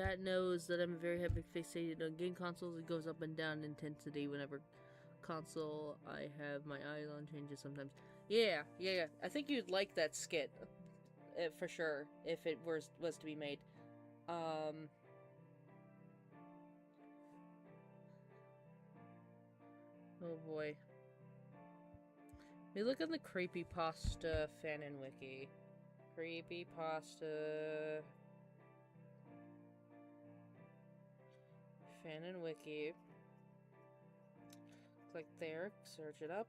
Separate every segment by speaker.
Speaker 1: Chat knows that I'm very heavy fixated on game consoles. It goes up and down in intensity whenever console I have my eyes on changes sometimes. Yeah. I think you'd like that skit, for sure, if it was to be made. Oh boy. We look on the Creepypasta fanon wiki. Creepypasta fanon wiki. Click there, search it up.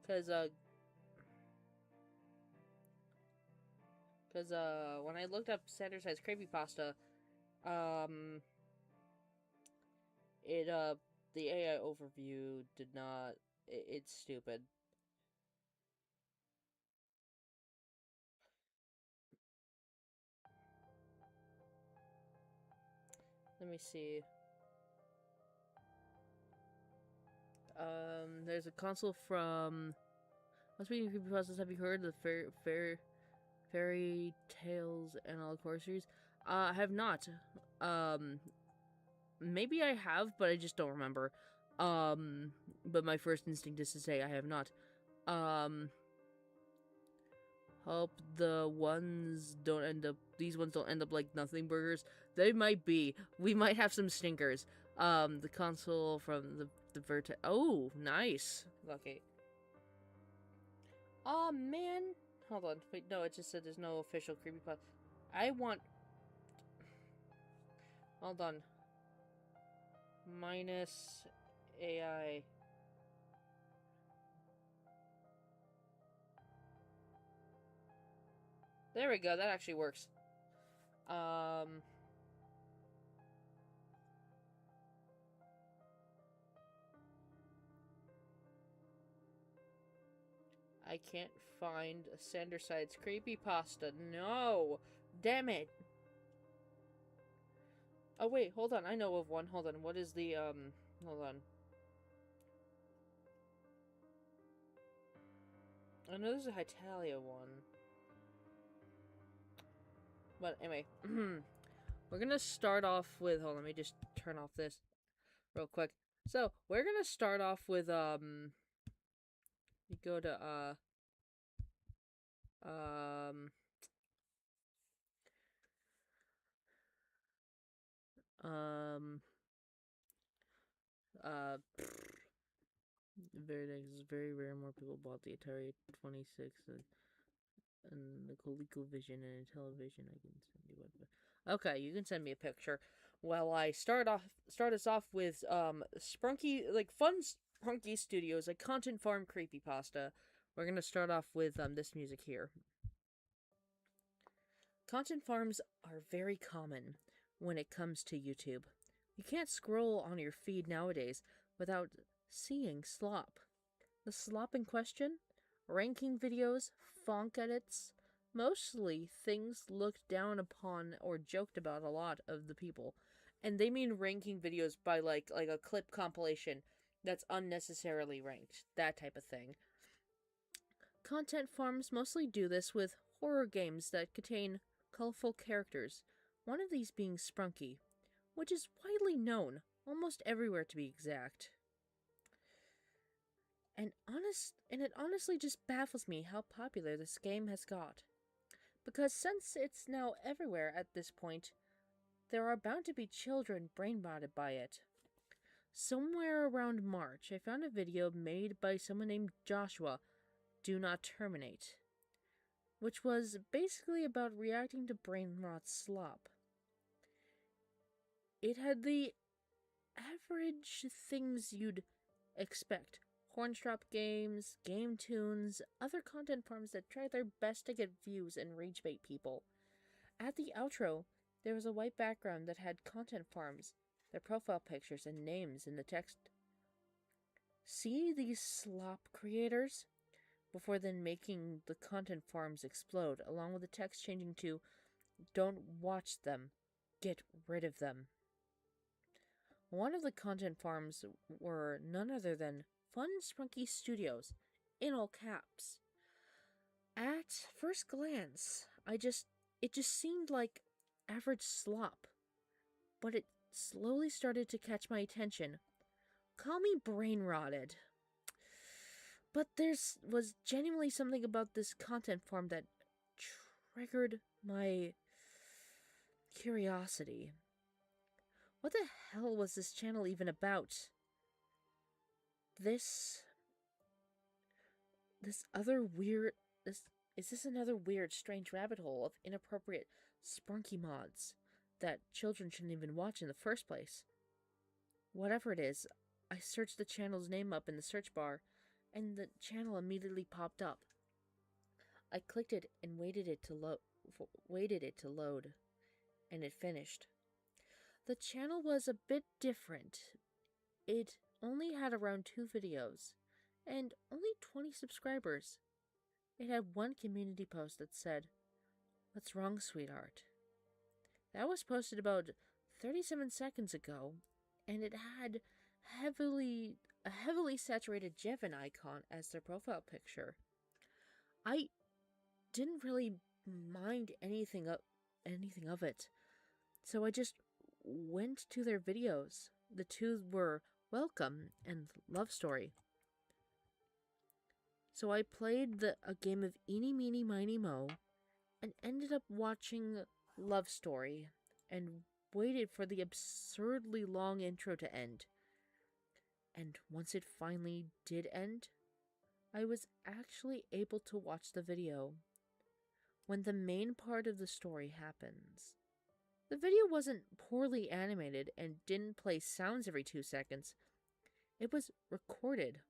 Speaker 1: Cause when I looked up Sanderside's Creepypasta, the AI overview did not, it's stupid. Let me see. There's a console from, speaking of Creepypastas, have you heard of the Fairy Tales Analog Horror Series? I have not. Maybe I have, but I just don't remember. But my first instinct is to say I have not. Hope these ones don't end up like nothing burgers. They might be. We might have some stinkers. The console from the Vertex. Oh, nice. Okay. Oh man. Hold on. Wait, no, it just said there's no official Creepypasta. I want. Hold on. Minus AI. There we go. That actually works. I can't find Sanderside's Creepypasta. No! Damn it! Oh, wait, hold on. I know of one. Hold on. What is the, hold on. I know there's a Hitalia one. But anyway, we're gonna start off with, hold on, let me just turn off this real quick. So, we're gonna start off with, you go to, very rare. More people bought the Atari 26 and the ColecoVision and Intellivision. I can send you one. Okay, you can send me a picture. Well, I start us off with Sprunky, like fun Sprunky Studios, like Content Farm Creepypasta. We're gonna start off with this music here. Content farms are very common when it comes to YouTube. You can't scroll on your feed nowadays without seeing slop. The slop in question? Ranking videos, fonk edits, mostly things looked down upon or joked about a lot of the people. And they mean ranking videos by like a clip compilation that's unnecessarily ranked. That type of thing. Content farms mostly do this with horror games that contain colorful characters, one of these being Sprunky, which is widely known, almost everywhere to be exact. And it honestly just baffles me how popular this game has got. Because since it's now everywhere at this point, there are bound to be children brain-rotted by it. Somewhere around March, I found a video made by someone named Joshua, Do Not Terminate, which was basically about reacting to brain rot slop. It had the average things you'd expect. Hornstrap games, game tunes, other content farms that try their best to get views and rage bait people. At the outro, there was a white background that had content farms, their profile pictures and names in the text. See these slop creators? Before then making the content farms explode, along with the text changing to, don't watch them, get rid of them. One of the content farms were none other than Fun Sprunky Studios, in all caps. At first glance, it just seemed like average slop, but it slowly started to catch my attention. Call me brain rotted. But was genuinely something about this content form that triggered my curiosity. What the hell was this channel even about? This other weird this is this another weird, strange rabbit hole of inappropriate spunky mods that children shouldn't even watch in the first place? Whatever it is, I searched the channel's name up in the search bar, and the channel immediately popped up. I clicked it and waited it to load, and it finished. The channel was a bit different. It only had around 2 videos, and only 20 subscribers. It had one community post that said, "What's wrong, sweetheart?" That was posted about 37 seconds ago, and it had a heavily saturated Jevin icon as their profile picture. I didn't really mind anything of it, so I just went to their videos. The 2 were Welcome and Love Story. So I played a game of Eeny, Meeny, Miny, Mo, and ended up watching Love Story, and waited for the absurdly long intro to end. And once it finally did end, I was actually able to watch the video. When the main part of the story happens, the video wasn't poorly animated and didn't play sounds every 2 seconds. It was recorded.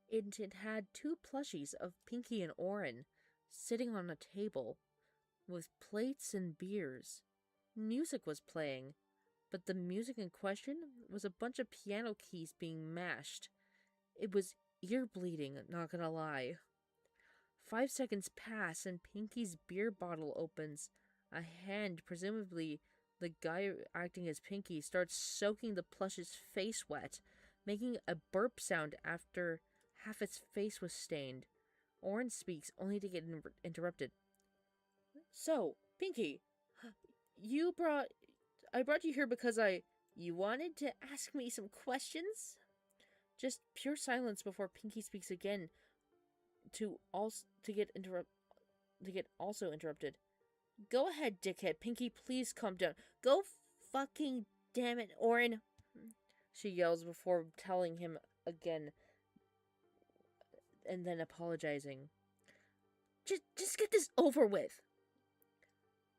Speaker 1: It had 2 plushies of Pinky and Orin sitting on a table with plates and beers. Music was playing, but the music in question was a bunch of piano keys being mashed. It was ear bleeding, not gonna lie. 5 seconds pass and Pinky's beer bottle opens. A hand, presumably the guy acting as Pinky, starts soaking the plush's face wet, making a burp sound after half its face was stained. Orin speaks, only to get interrupted. "So, Pinky, I brought you here because you wanted to ask me some questions?" Just pure silence before Pinky speaks again, to get also interrupted. "Go ahead, dickhead. Pinky, please calm down." "Go fucking damn it, Orin," she yells before telling him again, and then apologizing. Just get this over with."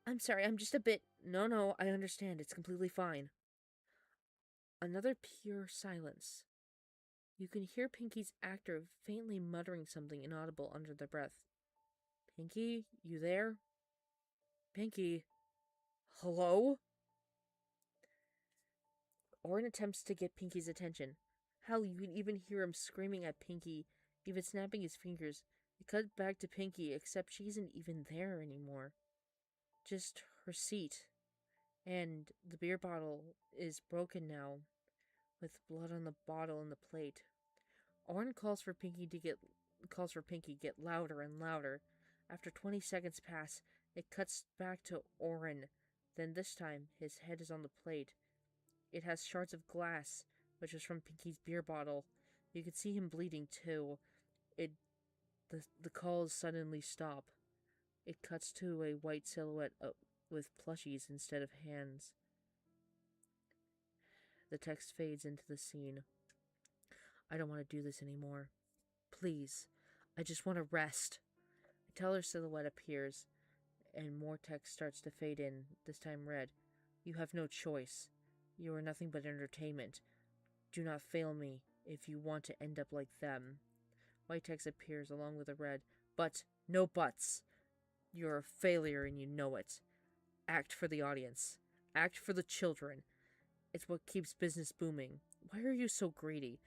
Speaker 1: "I'm sorry, I'm just a bit..." No, I understand. It's completely fine." Another pure silence. You can hear Pinky's actor faintly muttering something inaudible under their breath. "Pinky, you there? Pinky? Hello?" Orin attempts to get Pinky's attention. Hell, you can even hear him screaming at Pinky, even snapping his fingers. It cuts back to Pinky, except she isn't even there anymore. Just her seat. And the beer bottle is broken now, with blood on the bottle and the plate. Orin calls for Pinky, get louder and louder. After 20 seconds pass, it cuts back to Orin. Then this time, his head is on the plate. It has shards of glass, which is from Pinky's beer bottle. You can see him bleeding too. The calls suddenly stop. It cuts to a white silhouette with plushies instead of hands. The text fades into the scene. "I don't want to do this anymore. Please, I just want to rest." A teller silhouette appears, and more text starts to fade in, this time red. "You have no choice. You are nothing but entertainment. Do not fail me if you want to end up like them." White text appears along with a red. "But, no buts. You're a failure and you know it. Act for the audience. Act for the children. It's what keeps business booming. Why are you so greedy?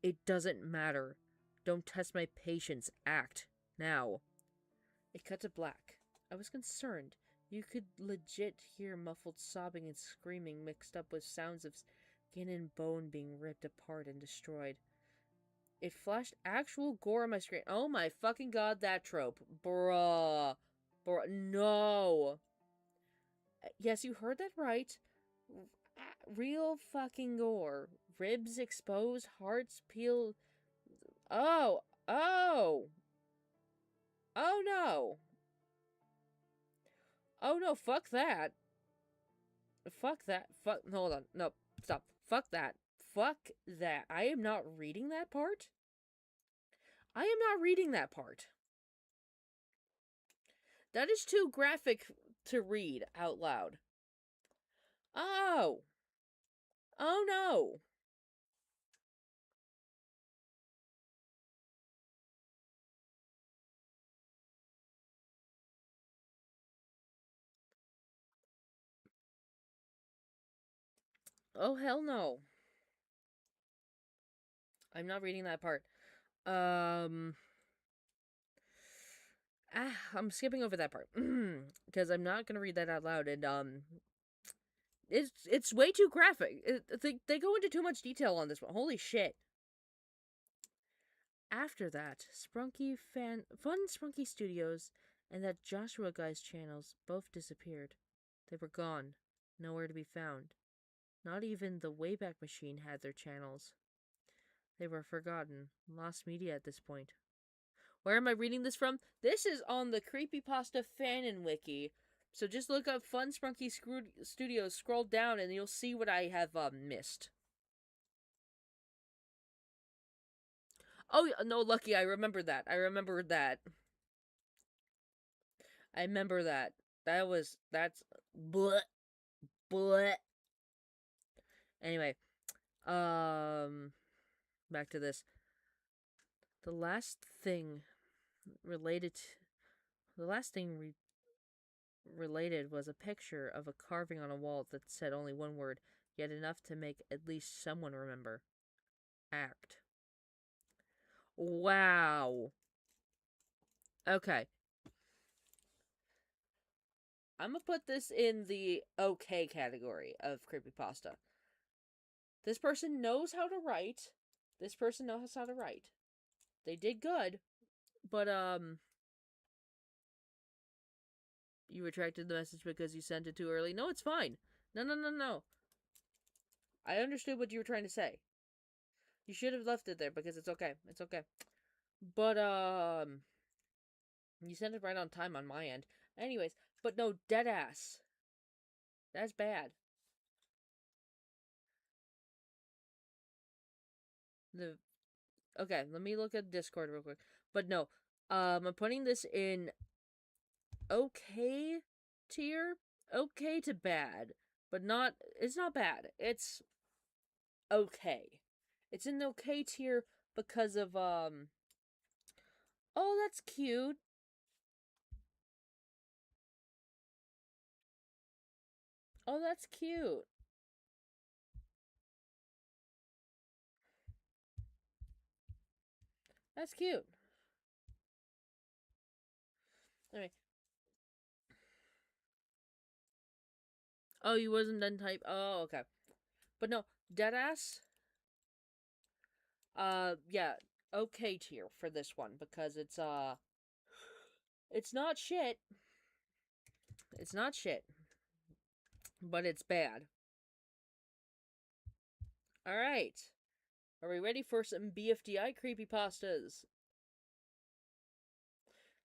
Speaker 1: It doesn't matter. Don't test my patience. Act. Now." It cut to black. I was concerned. You could legit hear muffled sobbing and screaming mixed up with sounds of skin and bone being ripped apart and destroyed. It flashed actual gore on my screen. Oh my fucking god, that trope. Bruh. Bruh. No. Yes, you heard that right. Real fucking gore. Ribs exposed, hearts peeled. Oh. Oh. Oh no. Oh no, fuck that. Fuck that. Fuck. Hold on. No, stop. Fuck that. Fuck that. I am not reading that part. I am not reading that part. That is too graphic to read out loud. Oh. Oh no. Oh hell no. I'm not reading that part. I'm skipping over that part because I'm not gonna read that out loud, and it's way too graphic. They go into too much detail on this one. Holy shit! After that, Fun Sprunky Studios and that Joshua guy's channels both disappeared. They were gone, nowhere to be found. Not even the Wayback Machine had their channels. They were forgotten, lost media at this point. Where am I reading this from? This is on the Creepypasta Fanon Wiki. So just look up Fun Sprunky Studios, scroll down, and you'll see what I have missed. Oh, no, Lucky, I remember that. I remember that. That's bleh, bleh. Anyway, back to this. The last thing related was a picture of a carving on a wall that said only one word, yet enough to make at least someone remember. Act. Wow. Okay. I'm gonna put this in the okay category of creepypasta. This person knows how to write. They did good. But, you retracted the message because you sent it too early. No, it's fine. No. I understood what you were trying to say. You should have left it there because it's okay. It's okay. But, you sent it right on time on my end. Anyways, but no, deadass. That's bad. Okay, let me look at Discord real quick. But no, I'm putting this in okay tier. Okay to bad. But it's not bad. It's okay. It's in the okay tier because of, oh, that's cute. Oh, that's cute. That's cute. Anyway. Oh, you wasn't done type? Oh, okay. But no, deadass. Yeah, okay tier for this one because it's not shit. It's not shit. But it's bad. Alright. Are we ready for some BFDI creepypastas?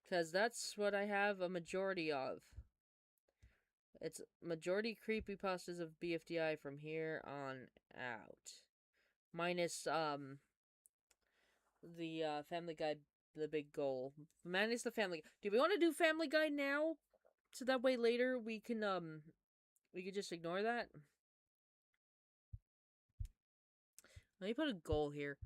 Speaker 1: Because that's what I have a majority of. It's majority creepypastas of BFDI from here on out. Minus, the, Family Guy, the big goal. Minus the Family Guy. Do we want to do Family Guy now? So that way later we can just ignore that? Let me put a goal here.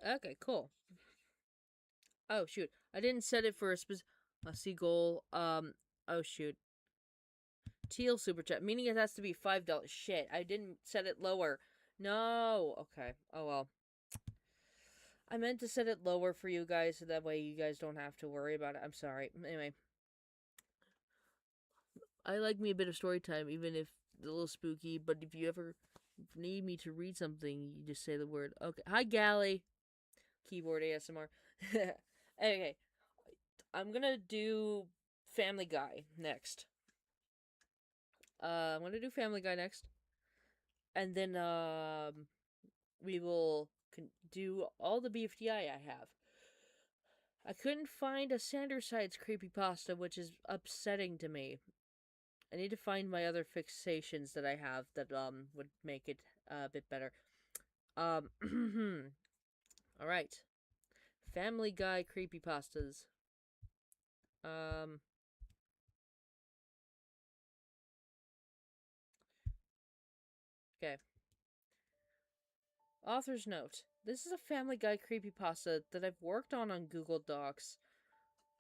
Speaker 1: Okay, cool. Oh, shoot. I didn't set it for a specific... A seagull. Oh shoot. Teal super chat, meaning it has to be $5. Shit, I didn't set it lower. No. Okay. Oh well. I meant to set it lower for you guys so that way you guys don't have to worry about it. I'm sorry. Anyway. I like me a bit of story time, even if it's a little spooky, but if you ever need me to read something, you just say the word. Okay. Hi, Gally. Keyboard ASMR. Okay. I'm gonna do Family Guy next. I'm gonna do Family Guy next. And then, we will do all the BFDI I have. I couldn't find a Sandersides creepypasta, which is upsetting to me. I need to find my other fixations that I have that would make it a bit better. All right, Family Guy creepypastas. Okay. Author's note. This is a Family Guy creepypasta that I've worked on Google Docs.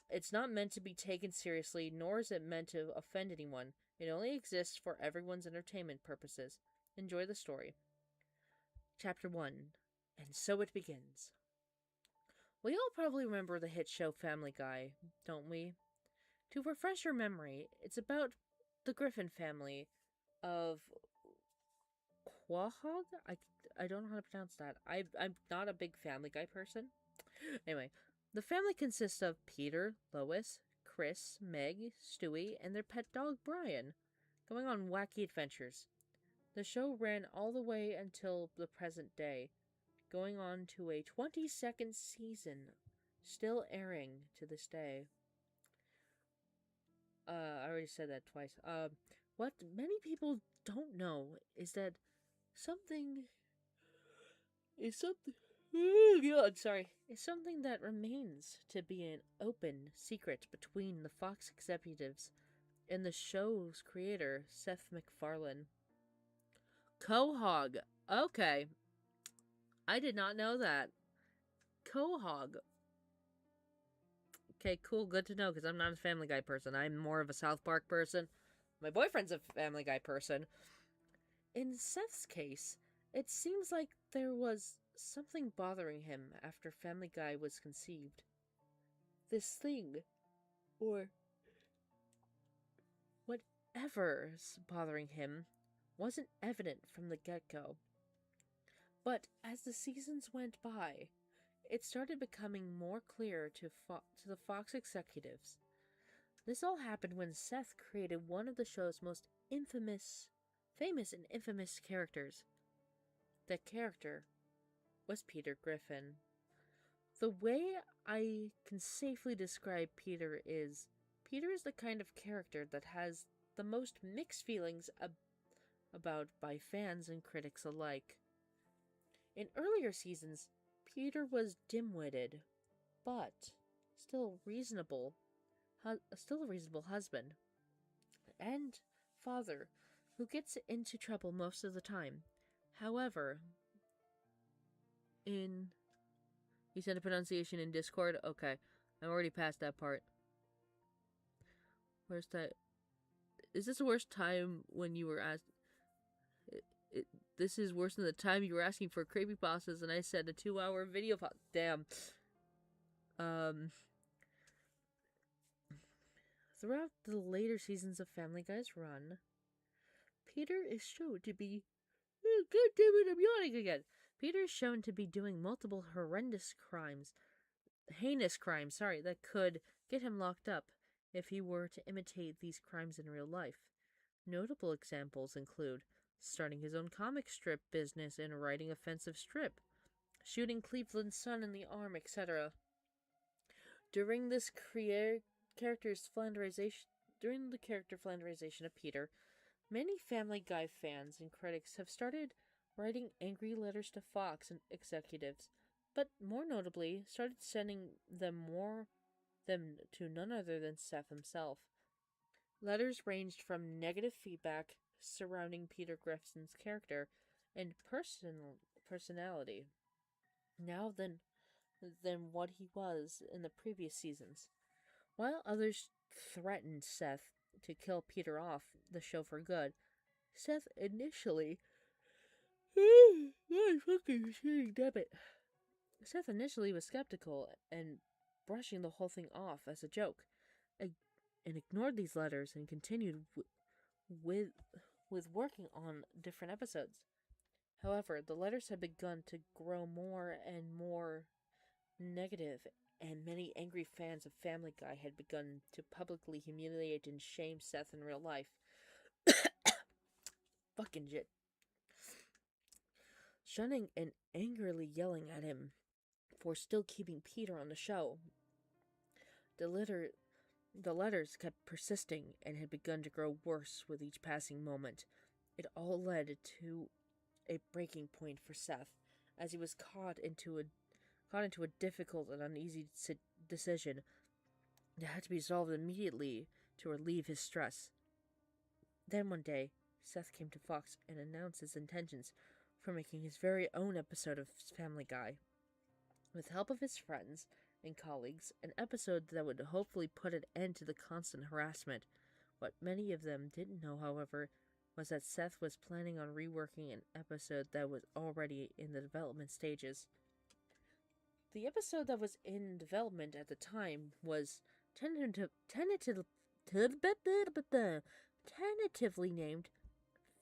Speaker 1: It's not meant to be taken seriously, nor is it meant to offend anyone. It only exists for everyone's entertainment purposes. Enjoy the story. Chapter 1. And so it begins. We all probably remember the hit show Family Guy, don't we? To refresh your memory, it's about the Griffin family of Quahog? I don't know how to pronounce that. I'm not a big Family Guy person. Anyway, the family consists of Peter, Lois, Chris, Meg, Stewie, and their pet dog Brian, going on wacky adventures. The show ran all the way until the present day, going on to a 22nd season, still airing to this day. I already said that twice. What many people don't know is that something is something. Oh God, sorry. Is something that remains to be an open secret between the Fox executives and the show's creator, Seth MacFarlane. Quahog. Okay. I did not know that. Quahog. Okay, cool. Good to know, because I'm not a Family Guy person. I'm more of a South Park person. My boyfriend's a Family Guy person. In Seth's case, it seems like there was something bothering him after Family Guy was conceived. This thing, or whatever's bothering him, wasn't evident from the get-go. But as the seasons went by, it started becoming more clear to the Fox executives. This all happened when Seth created one of the show's most famous and infamous characters. That character was Peter Griffin. The way I can safely describe Peter is the kind of character that has the most mixed feelings about by fans and critics alike. In earlier seasons, Peter was dim-witted, but still a reasonable husband and father who gets into trouble most of the time. However, you said a pronunciation in Discord? Okay, I'm already past that part. Where's that? Is this the worst time when you were asked? This is worse than the time you were asking for creepypastas and I said a 2-hour video. Damn. Throughout the later seasons of Family Guy's run, Peter is shown to be. God damn it, I'm yawning again. Peter is shown to be doing multiple heinous crimes, that could get him locked up if he were to imitate these crimes in real life. Notable examples include starting his own comic strip business and writing offensive strip, shooting Cleveland's son in the arm, etc. During the character flanderization of Peter, many Family Guy fans and critics have started writing angry letters to Fox and executives, but more notably, started sending them to none other than Seth himself. Letters ranged from negative feedback surrounding Peter Griffin's character and personality, now than what he was in the previous seasons. While others threatened Seth to kill Peter off the show for good, Seth initially fucking shitting, damn it. Seth initially was skeptical and brushing the whole thing off as a joke, and ignored these letters and continued with working on different episodes. However, the letters had begun to grow more and more negative, and many angry fans of Family Guy had begun to publicly humiliate and shame Seth in real life. Fucking shit. Shunning and angrily yelling at him for still keeping Peter on the show. The letters kept persisting and had begun to grow worse with each passing moment. It all led to a breaking point for Seth, as he was caught into a difficult and uneasy decision that had to be resolved immediately to relieve his stress. Then one day, Seth came to Fox and announced his intentions for making his very own episode of Family Guy. With the help of his friends and colleagues, an episode that would hopefully put an end to the constant harassment. What many of them didn't know, however, was that Seth was planning on reworking an episode that was already in the development stages. The episode that was in development at the time was tentatively named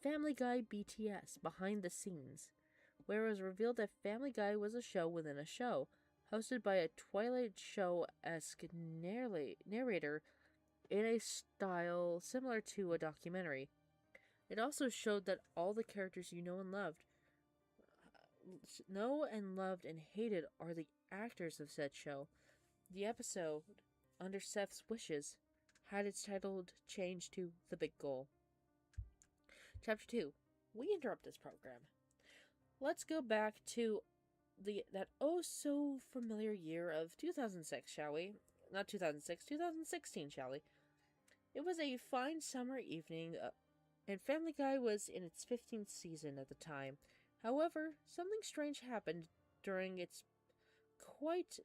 Speaker 1: Family Guy BTS Behind the Scenes, where it was revealed that Family Guy was a show within a show, hosted by a Twilight Show-esque narrator in a style similar to a documentary. It also showed that all the characters you know and loved and hated are the actors of said show. The episode, under Seth's wishes, had its title changed to The Big Goal. Chapter 2. We interrupt this program. Let's go back to that so familiar year of 2006, shall we? Not 2006, 2016, shall we? It was a fine summer evening, and Family Guy was in its 15th season at the time. However, something strange happened during this quite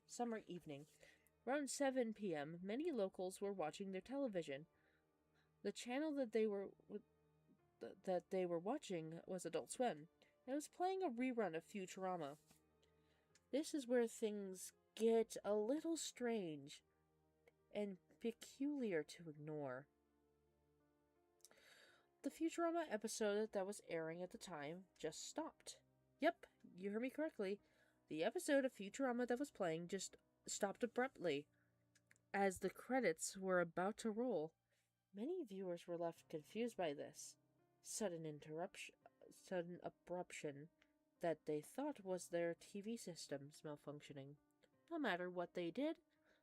Speaker 1: summer evening. Around 7 p.m., many locals were watching their television. The channel that they were watching was Adult Swim, and it was playing a rerun of Futurama. This is where things get a little strange and peculiar to ignore. The Futurama episode that was airing at the time just stopped. Yep, you heard me correctly. The episode of Futurama that was playing just stopped abruptly as the credits were about to roll. Many viewers were left confused by this sudden abruption that they thought was their TV systems malfunctioning. No matter what they did,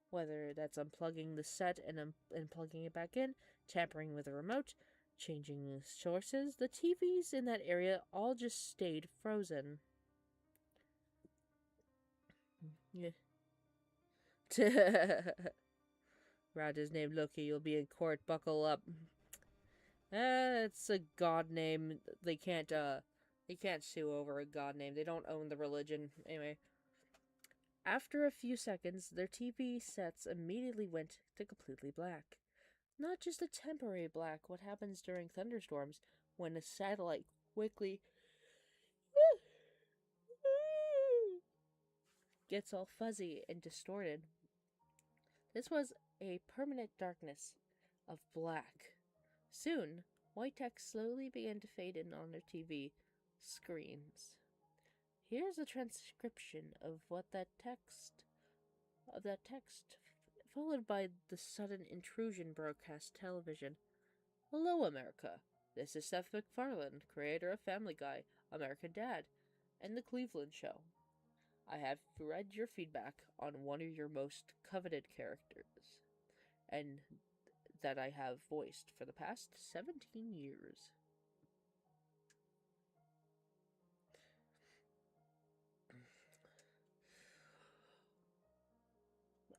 Speaker 1: whether that's unplugging the set and plugging it back in, tampering with the remote, changing sources, the TVs in that area all just stayed frozen. Yeah. Rad is named Loki, you'll be in court, buckle up. It's a god name. They can't sue over a god name. They don't own the religion. Anyway. After a few seconds, their TV sets immediately went to completely black. Not just a temporary black, what happens during thunderstorms when a satellite quickly gets all fuzzy and distorted. This was a permanent darkness of black. Soon, white text slowly began to fade in on their TV screens. Here's a transcription of that text, followed by the sudden intrusion broadcast television. Hello, America. This is Seth MacFarlane, creator of Family Guy, American Dad, and The Cleveland Show. I have read your feedback on one of your most coveted characters, and that I have voiced for the past 17 years.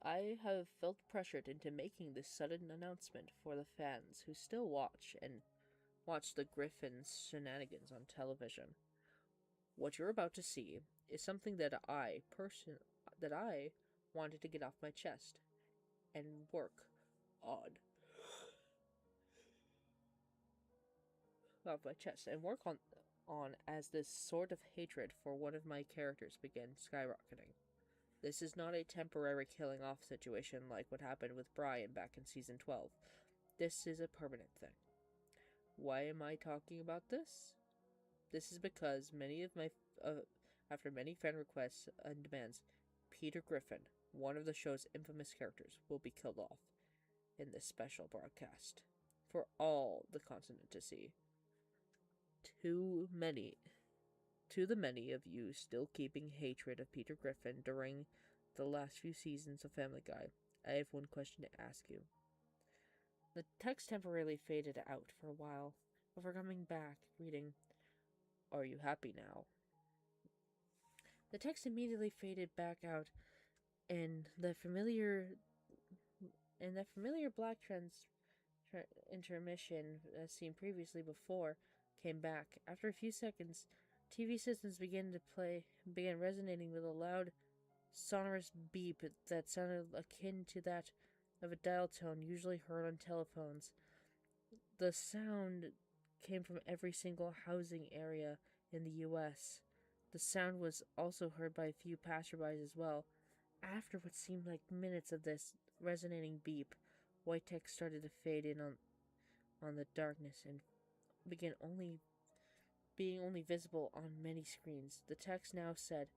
Speaker 1: I have felt pressured into making this sudden announcement for the fans who still watch the Griffin's shenanigans on television. What you're about to see is something that I wanted to get off my chest and work on on as this sort of hatred for one of my characters began skyrocketing. This is not a temporary killing off situation like what happened with Brian back in season 12. This is a permanent thing. Why am I talking about this? This is because after many fan requests and demands, Peter Griffin, one of the show's infamous characters, will be killed off in this special broadcast for all the continent to see. To the many of you still keeping hatred of Peter Griffin during the last few seasons of Family Guy, I have one question to ask you. The text temporarily faded out for a while, before coming back, reading, "Are you happy now?" The text immediately faded back out, and the familiar black intermission, as seen previously before, came back. After a few seconds, TV systems began resonating with a loud, sonorous beep that sounded akin to that of a dial tone usually heard on telephones. The sound came from every single housing area in the U.S. The sound was also heard by a few passerbys as well. After what seemed like minutes of this resonating beep, white text started to fade in on the darkness and began being only visible on many screens. The text now said,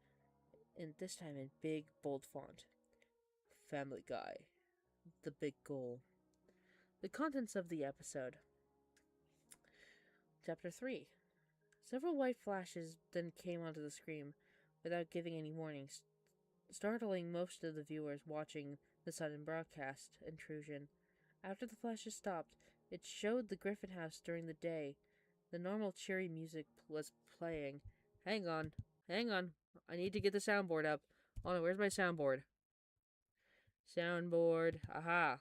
Speaker 1: this time in big, bold font, "Family Guy, the big goal." The contents of the episode. Chapter 3. Several white flashes then came onto the screen without giving any warnings, startling most of the viewers watching the sudden broadcast intrusion. After the flashes stopped, it showed the Griffin house during the day. The normal cheery music was playing. Hang on. I need to get the soundboard up. Oh no, where's my soundboard? Soundboard. Aha.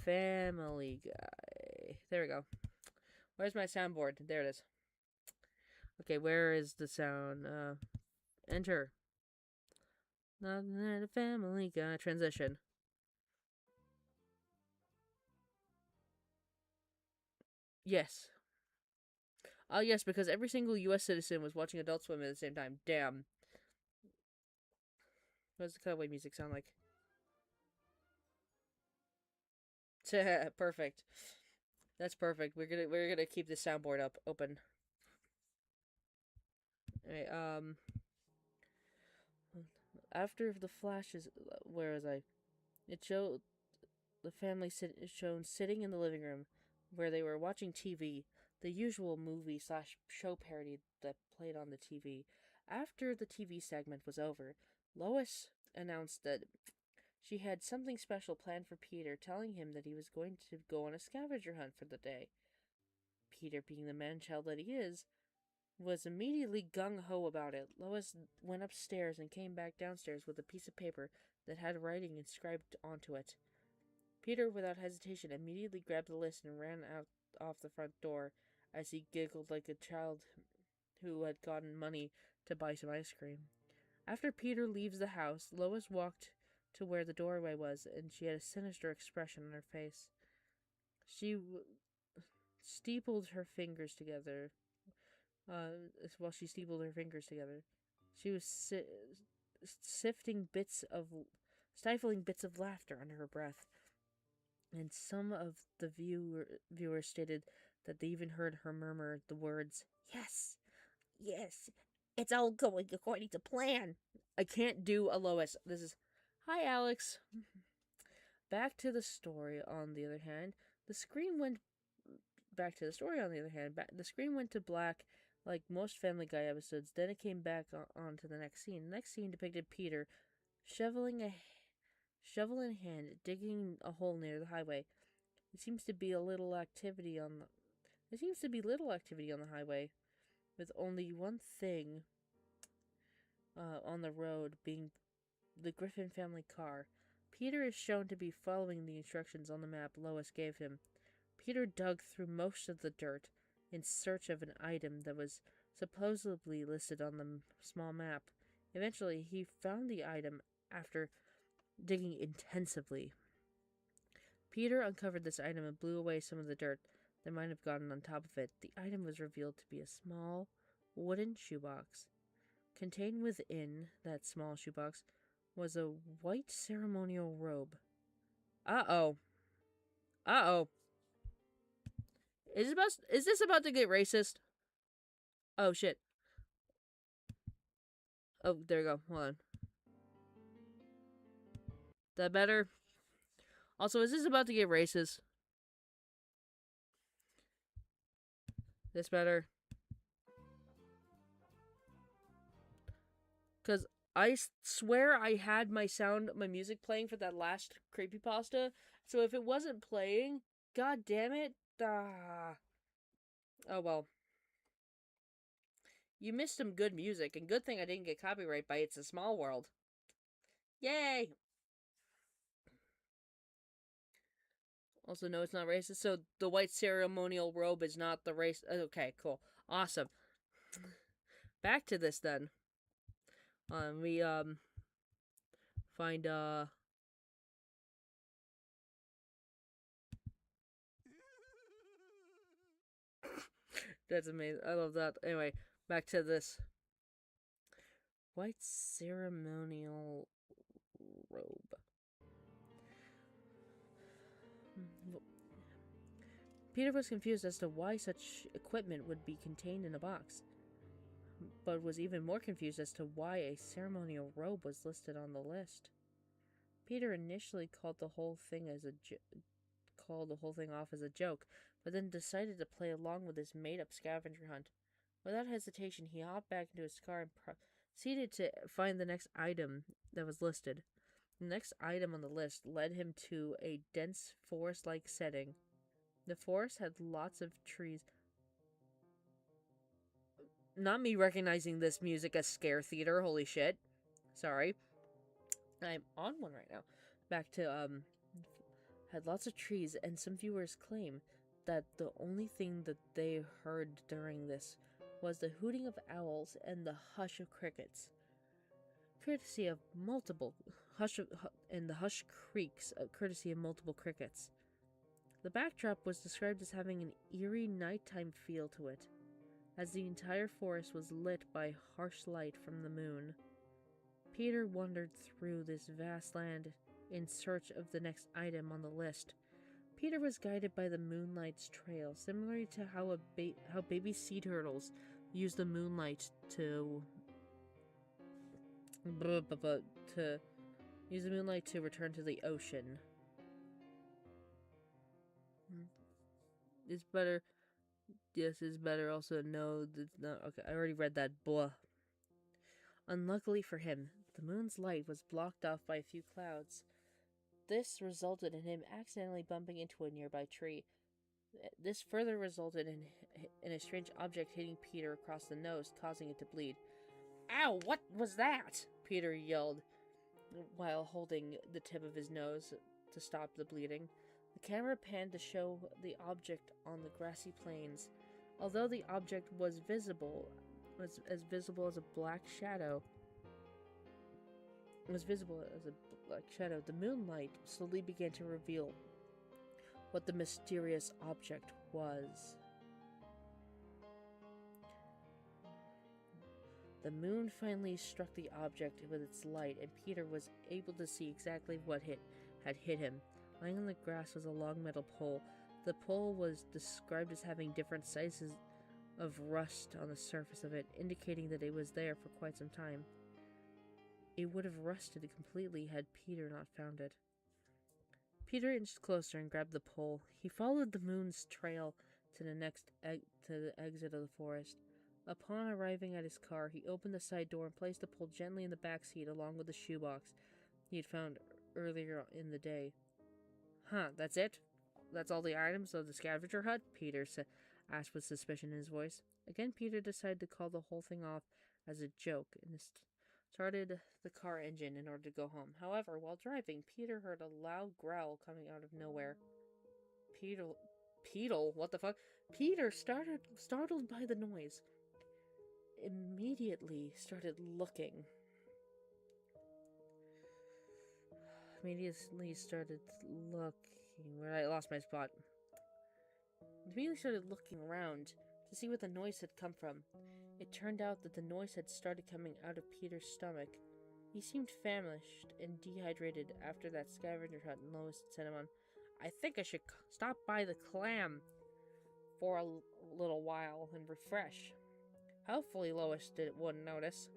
Speaker 1: Family Guy. There we go. Where's my soundboard? There it is. Okay, where is the sound? Enter. Nothing at a Family Guy. Transition. Yes. Yes, because every single U.S. citizen was watching Adult Swim at the same time. Damn. What does the cutaway music sound like? Perfect. That's perfect. We're gonna keep the soundboard open. Alright, after the flashes, where was I? It showed the family shown sitting in the living room where they were watching TV, the usual movie/show parody that played on the TV. After the TV segment was over, Lois announced that she had something special planned for Peter, telling him that he was going to go on a scavenger hunt for the day. Peter, being the man-child that he is, was immediately gung-ho about it. Lois went upstairs and came back downstairs with a piece of paper that had writing inscribed onto it. Peter, without hesitation, immediately grabbed the list and ran out off the front door as he giggled like a child who had gotten money to buy some ice cream. After Peter leaves the house, Lois walked to where the doorway was, and she had a sinister expression on her face. She steepled her fingers together. While she steepled her fingers together, she was stifling bits of laughter under her breath. And some of the viewers stated that they even heard her murmur the words, "Yes, it's all going according to plan." I can't do a Lois. This is, "Hi, Alex." Back to the story, on the other hand, the screen went to black like most Family Guy episodes. Then it came back on to the next scene. The next scene depicted Peter shovel in hand, digging a hole near the highway. There seems to be little activity on the highway, with only one thing on the road, being the Griffin family car. Peter is shown to be following the instructions on the map Lois gave him. Peter dug through most of the dirt in search of an item that was supposedly listed on the small map. Eventually, he found the item after digging intensively. Peter uncovered this item and blew away some of the dirt that might have gotten on top of it. The item was revealed to be a small wooden shoebox. Contained within that small shoebox was a white ceremonial robe. Uh-oh. Uh-oh. Is this about to get racist? Oh, shit. Oh, there you go. Hold on. That better? Also, is this about to get racist? This better? Because I swear I had my music playing for that last creepypasta. So if it wasn't playing, god damn it. Oh well. You missed some good music, and good thing I didn't get copyright by It's a Small World. Yay! Also, no, it's not racist. So the white ceremonial robe is not the race. Okay, cool. Awesome. Back to this then. We find that's amazing. I love that. Anyway, back to this white ceremonial robe. Peter was confused as to why such equipment would be contained in a box, but was even more confused as to why a ceremonial robe was listed on the list. Peter initially called the whole thing off as a joke, but then decided to play along with his made-up scavenger hunt. Without hesitation, he hopped back into his car and proceeded to find the next item that was listed. The next item on the list led him to a dense forest-like setting. The forest had lots of trees. Not me recognizing this music as scare theater, holy shit. Sorry. I'm on one right now. Back to, had lots of trees, and some viewers claim that the only thing that they heard during this was the hooting of owls and the hush of crickets. Courtesy of multiple hush creaks, courtesy of multiple crickets. The backdrop was described as having an eerie nighttime feel to it, as the entire forest was lit by harsh light from the moon. Peter wandered through this vast land in search of the next item on the list. Peter was guided by the moonlight's trail, similarly to how baby sea turtles use the moonlight to return to the ocean. It's better. Yes, it's better. Also, no, it's not. Okay, I already read that. Blah. Unluckily for him, the moon's light was blocked off by a few clouds. This resulted in him accidentally bumping into a nearby tree. This further resulted in a strange object hitting Peter across the nose, causing it to bleed. Ow, what was that? Peter yelled while holding the tip of his nose to stop the bleeding. The camera panned to show the object on the grassy plains. Although the object was as visible as a black shadow, the moonlight slowly began to reveal what the mysterious object was. The moon finally struck the object with its light, and Peter was able to see exactly what had hit him. Lying on the grass was a long metal pole. The pole was described as having different sizes of rust on the surface of it, indicating that it was there for quite some time. It would have rusted completely had Peter not found it. Peter inched closer and grabbed the pole. He followed the moon's trail to the exit of the forest. Upon arriving at his car, he opened the side door and placed the pole gently in the back seat along with the shoebox he had found earlier in the day. Huh, that's it? That's all the items of the scavenger hunt? Peter asked with suspicion in his voice. Again, Peter decided to call the whole thing off as a joke and started the car engine in order to go home. However, while driving, Peter heard a loud growl coming out of nowhere. Peter, what the fuck? Peter, startled by the noise, immediately started looking. immediately started looking where I lost my spot. Immediately started looking around to see where the noise had come from. It turned out that the noise had started coming out of Peter's stomach. He seemed famished and dehydrated after that scavenger hunt Lois had sent him on. I think I should stop by the clam for a little while and refresh. Hopefully Lois wouldn't notice.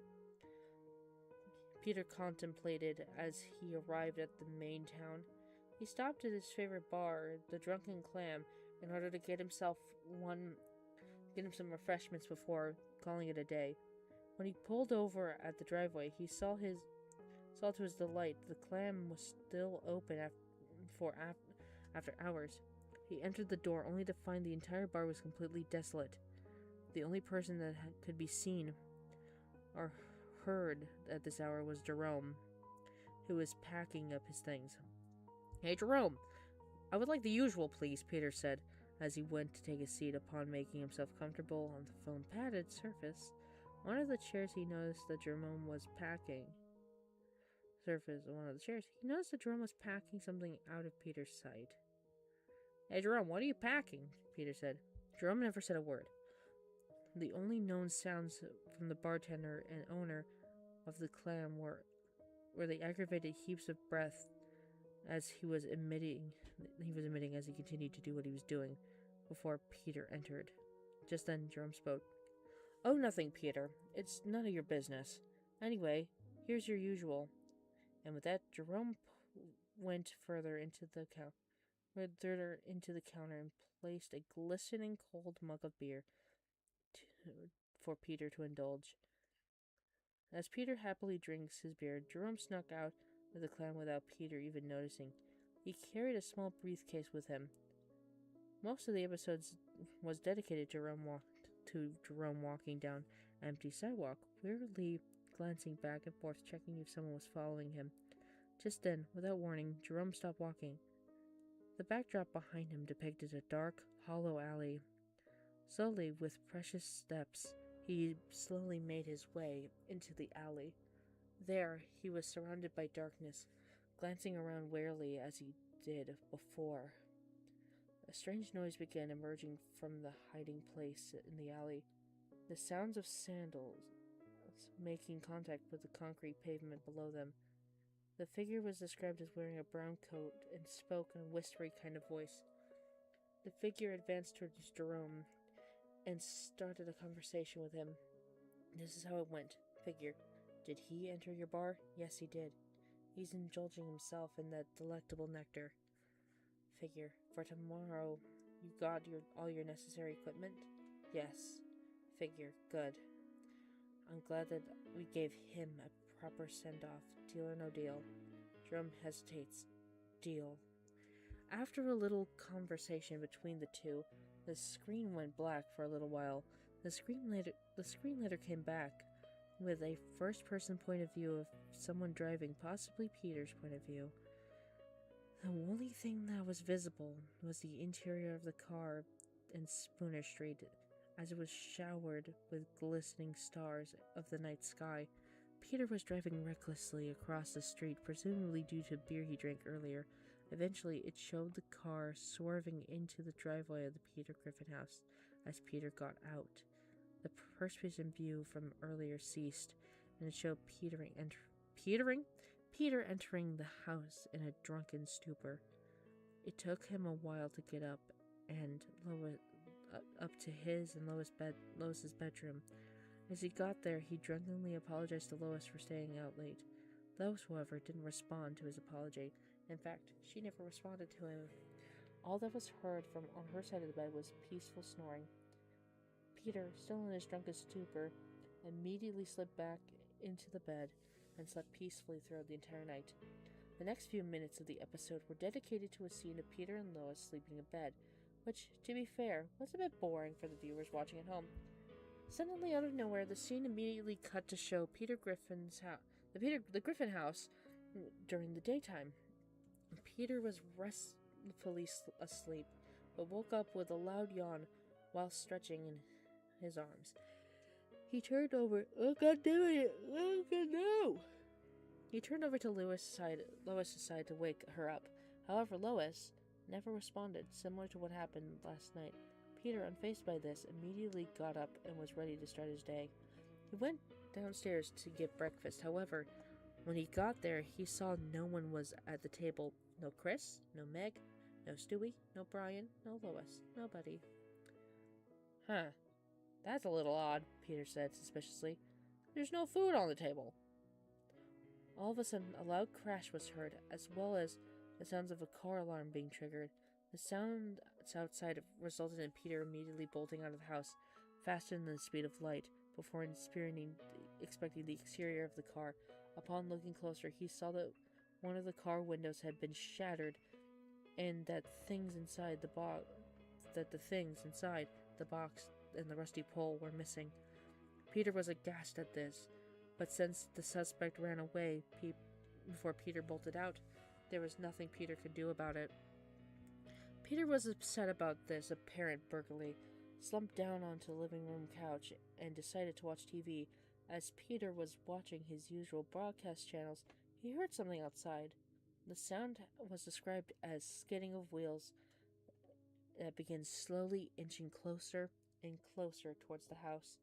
Speaker 1: Peter contemplated as he arrived at the main town. He stopped at his favorite bar, the Drunken Clam, in order to get him some refreshments before calling it a day. When he pulled over at the driveway, he saw to his delight the Clam was still open after hours. He entered the door only to find the entire bar was completely desolate. The only person that could be seen or heard at this hour was Jerome, who was packing up his things. Hey, Jerome, I would like the usual, please, Peter said, as he went to take a seat. Upon making himself comfortable on the foam-padded surface, one of the chairs, he noticed that Jerome was packing something out of Peter's sight. Hey, Jerome, what are you packing? Peter said. Jerome never said a word. The only known sounds from the bartender and owner of the Clam were the aggravated heaps of breath as he was emitting as he continued to do what he was doing before Peter entered. Just then Jerome spoke. Oh, nothing, Peter. It's none of your business. Anyway, here's your usual. And with that, Jerome went further into the counter and placed a glistening cold mug of beer for Peter to indulge. As Peter happily drinks his beer, Jerome snuck out of the Clam without Peter even noticing. He carried a small briefcase with him. Most of the episodes was dedicated to Jerome walking down an empty sidewalk, wearily glancing back and forth, checking if someone was following him. Just then, without warning, Jerome stopped walking. The backdrop behind him depicted a dark, hollow alley. Slowly, with precious steps, he slowly made his way into the alley. There, he was surrounded by darkness, glancing around warily as he did before. A strange noise began emerging from the hiding place in the alley. The sounds of sandals making contact with the concrete pavement below them. The figure was described as wearing a brown coat and spoke in a whispery kind of voice. The figure advanced towards Jerome and started a conversation with him. This is how it went. Figure: did he enter your bar? Yes, he did. He's indulging himself in that delectable nectar. Figure: for tomorrow, you got all your necessary equipment? Yes. Figure: good. I'm glad that we gave him a proper send-off. Deal or no deal? Jerome hesitates. Deal. After a little conversation between the two, the screen went black for a little while. The screen later came back with a first-person point of view of someone driving, possibly Peter's point of view. The only thing that was visible was the interior of the car in Spooner Street, as it was showered with glistening stars of the night sky. Peter was driving recklessly across the street, presumably due to beer he drank earlier. Eventually, it showed the car swerving into the driveway of the Peter Griffin house. As Peter got out, the first-person view from earlier ceased, and it showed Peter entering the house in a drunken stupor. It took him a while to get up to his and Lois's bedroom. As he got there, he drunkenly apologized to Lois for staying out late. Lois, however, didn't respond to his apology. In fact, she never responded to him. All that was heard from on her side of the bed was peaceful snoring. Peter, still in his drunken stupor, immediately slipped back into the bed and slept peacefully throughout the entire night. The next few minutes of the episode were dedicated to a scene of Peter and Lois sleeping in bed, which, to be fair, was a bit boring for the viewers watching at home. Suddenly, out of nowhere, the scene immediately cut to show the Griffin house during the daytime. Peter was restfully asleep, but woke up with a loud yawn while stretching in his arms. He turned over. Oh, God damn it! Oh, God, no! He turned over to Lois's side to wake her up. However, Lois never responded, similar to what happened last night. Peter, unfazed by this, immediately got up and was ready to start his day. He went downstairs to get breakfast. However, when he got there, he saw no one was at the table. No Chris, no Meg, no Stewie, no Brian, no Lois, nobody. Huh. That's a little odd, Peter said suspiciously. There's no food on the table. All of a sudden, a loud crash was heard, as well as the sounds of a car alarm being triggered. The sounds outside resulted in Peter immediately bolting out of the house, faster than the speed of light, before inspecting the exterior of the car. Upon looking closer, he saw that one of the car windows had been shattered, and that the things inside the box and the rusty pole were missing. Peter was aghast at this, but since the suspect ran away before Peter bolted out, there was nothing Peter could do about it. Peter was upset about this apparent burglary, slumped down onto the living room couch, and decided to watch TV. As Peter was watching his usual broadcast channels, he heard something outside. The sound was described as skidding of wheels that began slowly inching closer and closer towards the house.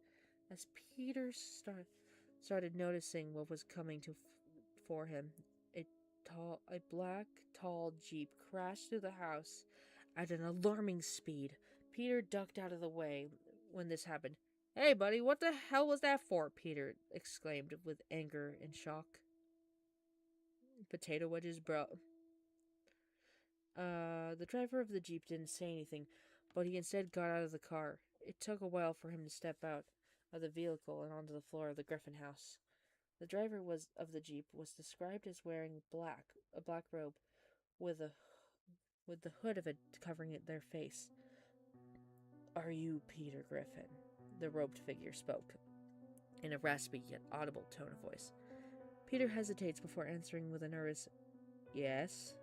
Speaker 1: As Peter started noticing what was coming for him, a black, tall Jeep crashed through the house at an alarming speed. Peter ducked out of the way when this happened. "Hey, buddy, what the hell was that for?" Peter exclaimed with anger and shock. Potato wedges, bro. The driver of the Jeep didn't say anything, but he instead got out of the car. It took a while for him to step out of the vehicle and onto the floor of the Griffin house. The driver of the Jeep was described as wearing a black robe, with the hood of it covering their face. "Are you Peter Griffin?" the robed figure spoke, in a raspy yet audible tone of voice. Peter hesitates before answering with a nervous, "Yes."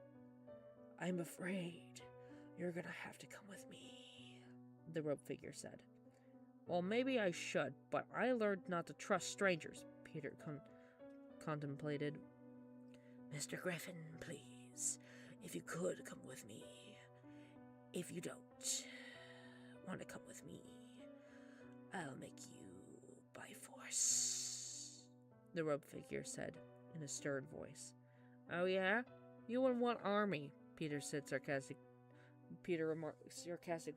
Speaker 1: "I'm afraid you're gonna have to come with me," the robed figure said. "Well, maybe I should, but I learned not to trust strangers," Peter contemplated. "Mr. Griffin, please, if you could come with me. If you don't want to come with me, I'll make you by force," the robed figure said in a stern voice. "Oh yeah? You in what army?" Peter sarcastically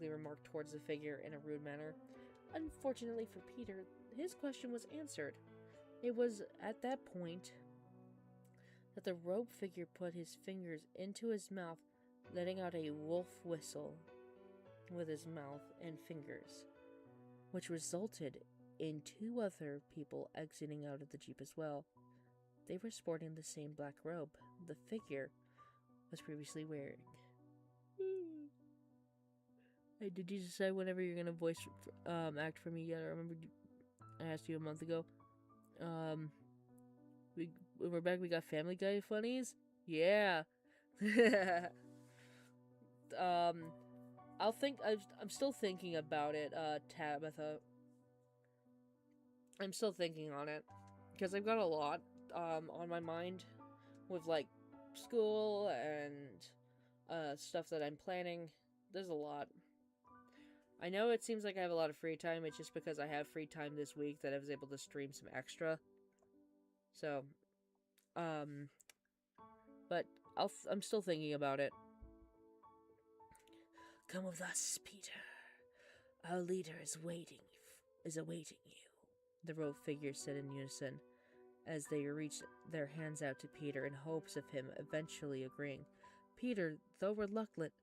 Speaker 1: remarked towards the figure in a rude manner. Unfortunately for Peter, his question was answered. It was at that point that the robed figure put his fingers into his mouth, letting out a wolf whistle with his mouth and fingers, which resulted in two other people exiting out of the Jeep as well. They were sporting the same black robe the figure was previously wearing. Hey, did you decide whenever you're gonna voice act for me yet? I remember I asked you a month ago. We're back. We got Family Guy funnies. Yeah. I'm still thinking about it, Tabitha. I'm still thinking on it because I've got a lot on my mind with like school and stuff that I'm planning. There's a lot. I know it seems like I have a lot of free time. It's just because I have free time this week that I was able to stream some extra. So, but I'm still thinking about it. "Come with us, Peter. Our leader is awaiting you," the robed figure said in unison, as they reached their hands out to Peter in hopes of him eventually agreeing. Peter, though reluctant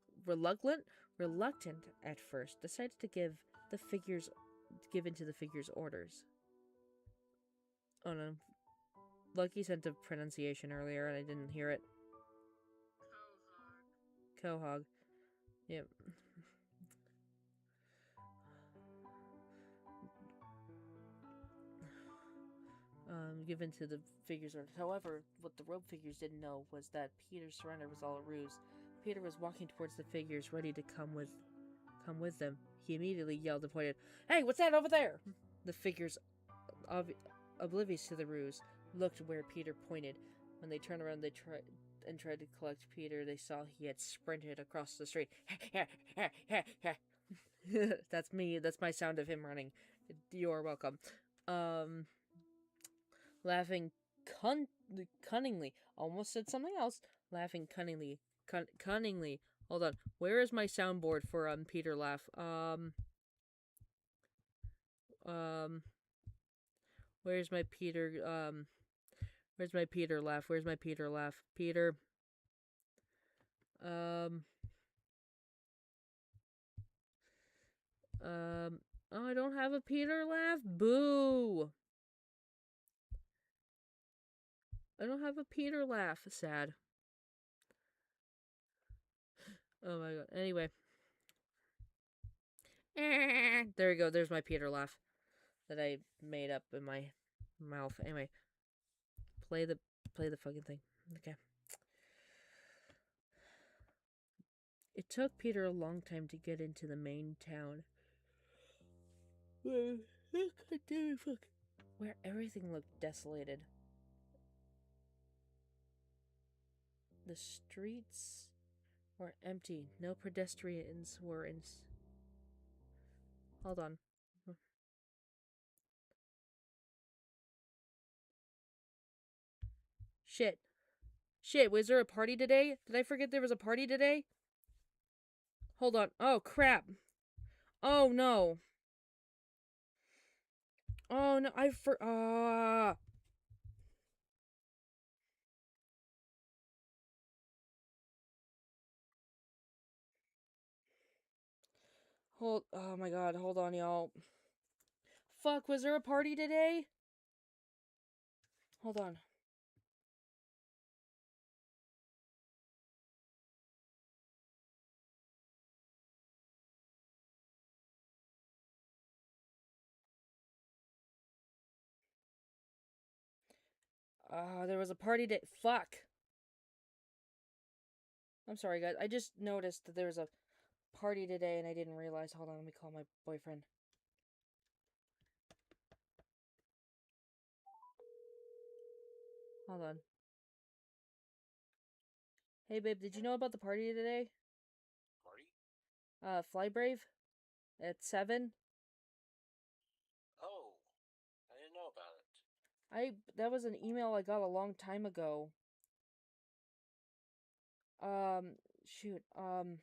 Speaker 1: at first, decided to give in to the figure's orders. Oh no. Lucky sent a pronunciation earlier and I didn't hear it. Quahog. Yep. Given to the figure's orders. However, what the robed figures didn't know was that Peter's surrender was all a ruse. Peter was walking towards the figures, ready to come with them. He immediately yelled and pointed, "Hey, what's that over there?" The figures, oblivious to the ruse, looked where Peter pointed. When they turned around, they tried to collect Peter. They saw he had sprinted across the street. That's me. That's my sound of him running. You're welcome. Laughing cunningly. Almost said something else. Laughing cunningly. Cunningly. Hold on. Where is my soundboard for Peter laugh? Where's my Peter where's my Peter laugh? Where's my Peter laugh? Peter. Oh, I don't have a Peter laugh? Boo! I don't have a Peter laugh. Sad. Oh my god. Anyway. There we go. There's my Peter laugh that I made up in my mouth. Anyway. Play the fucking thing. Okay. It took Peter a long time to get into the main town. Where everything looked desolated. The streets were empty. No pedestrians were in. Hold on. Shit. Shit, was there a party today? Did I forget there was a party today? Hold on. Oh, crap. Oh, no. Oh, no. Oh my god. Hold on, y'all. Fuck, was there a party today? Hold on. There was a party today. Fuck. I'm sorry, guys. I just noticed that there was a party today and I didn't realize. Hold on, let me call my boyfriend. Hold on. Hey, babe, did you know about the party today?
Speaker 2: Party?
Speaker 1: Flybrave? At 7?
Speaker 2: Oh, I didn't know about it.
Speaker 1: That was an email I got a long time ago. Shoot, and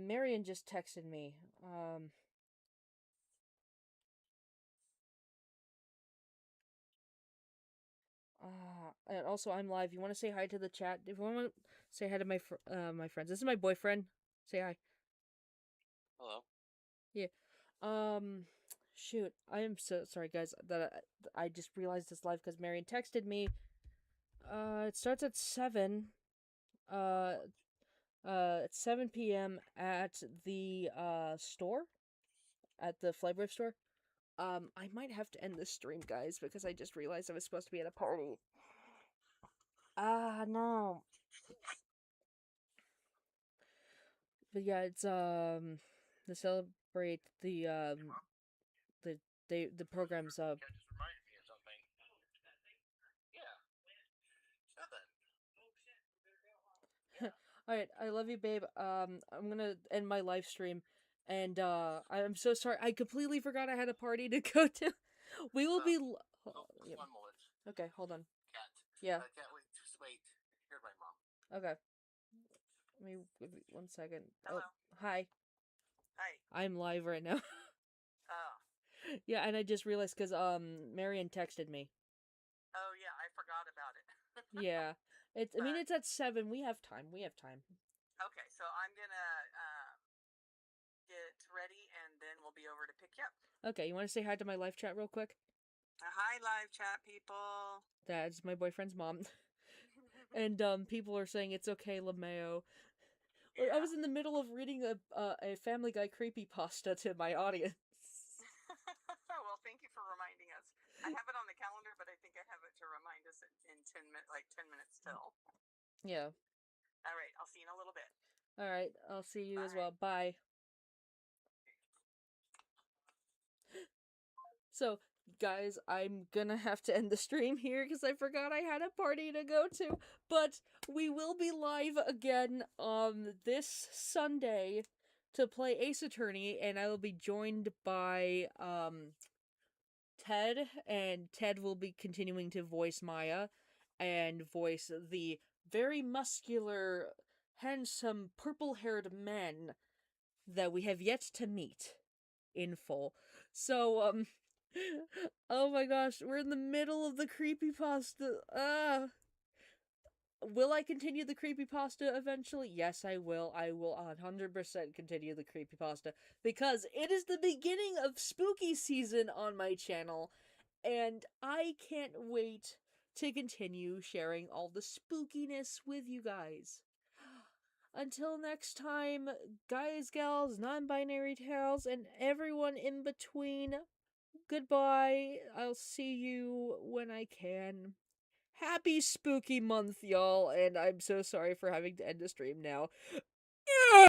Speaker 1: Marion just texted me. And also I'm live. You want to say hi to the chat? If you want to say hi to my friends. This is my boyfriend. Say hi.
Speaker 2: Hello.
Speaker 1: Yeah. Shoot. I am so sorry, guys, that I just realized this live because Marion texted me. It starts at 7. At 7 p.m. at the store, at the Flybrave store. I might have to end this stream, guys, because I just realized I was supposed to be at a party. No. But yeah, it's to celebrate the the program's
Speaker 2: That just reminded me of something. Yeah. 7.
Speaker 1: Alright, I love you, babe. I'm gonna end my live stream. And, I'm so sorry. I completely forgot I had a party to go to. We will be...
Speaker 2: Just 1 moment.
Speaker 1: Okay, hold on.
Speaker 2: Cat.
Speaker 1: Yeah.
Speaker 2: Cat, wait. Just wait. Here's my mom.
Speaker 1: Okay. Let me give you 1 second.
Speaker 2: Hello.
Speaker 1: Oh, hi.
Speaker 2: Hi.
Speaker 1: I'm live right now.
Speaker 2: Oh.
Speaker 1: Yeah, and I just realized because, Marion texted me.
Speaker 2: Oh, yeah, I forgot about it.
Speaker 1: Yeah. I mean, it's at 7. We have time.
Speaker 2: Okay, so I'm gonna get ready and then we'll be over to pick you up.
Speaker 1: Okay, you want to say hi to my live chat real quick?
Speaker 2: Hi, live chat people.
Speaker 1: That's my boyfriend's mom. And people are saying it's okay, LeMayo. Yeah. I was in the middle of reading a Family Guy creepypasta to my audience.
Speaker 2: Well, thank you for reminding us. I have it on the calendar, but I think I have it to remind us in 10 minutes till.
Speaker 1: Yeah.
Speaker 2: All right, I'll see you in a little bit.
Speaker 1: All right, I'll see you
Speaker 2: Bye.
Speaker 1: as well. Bye. So guys, I'm gonna have to end the stream here because I forgot I had a party to go to. But we will be live again this Sunday to play Ace Attorney, and I will be joined by Ted, and Ted will be continuing to voice Maya and voice the very muscular, handsome, purple-haired man that we have yet to meet in full. So, oh my gosh, we're in the middle of the creepypasta. Will I continue the creepypasta eventually? Yes, I will. I will 100% continue the creepypasta because it is the beginning of spooky season on my channel, and I can't wait to continue sharing all the spookiness with you guys. Until next time, guys, gals, non-binary tales, and everyone in between, goodbye. I'll see you when I can. Happy spooky month, y'all, and I'm so sorry for having to end the stream now.